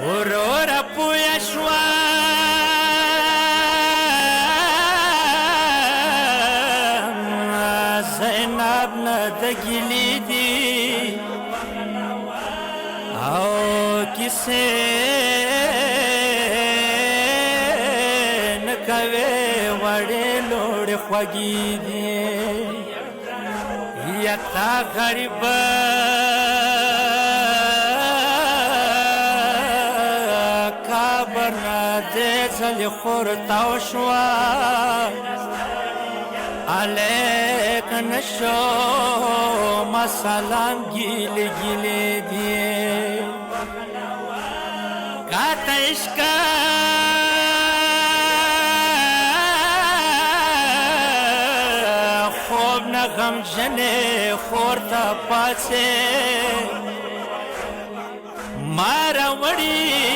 ورور پویا شوا زینب نه د ګیلې دي او کیسې نه کوي وړې لوړې خوږې دي یکتا غریبه زل خورتاو شوا علیک نشو ما سلام گیل گیل دی کاتا عشقا خوب نغم جنے خورتا پاسے مارا وڑی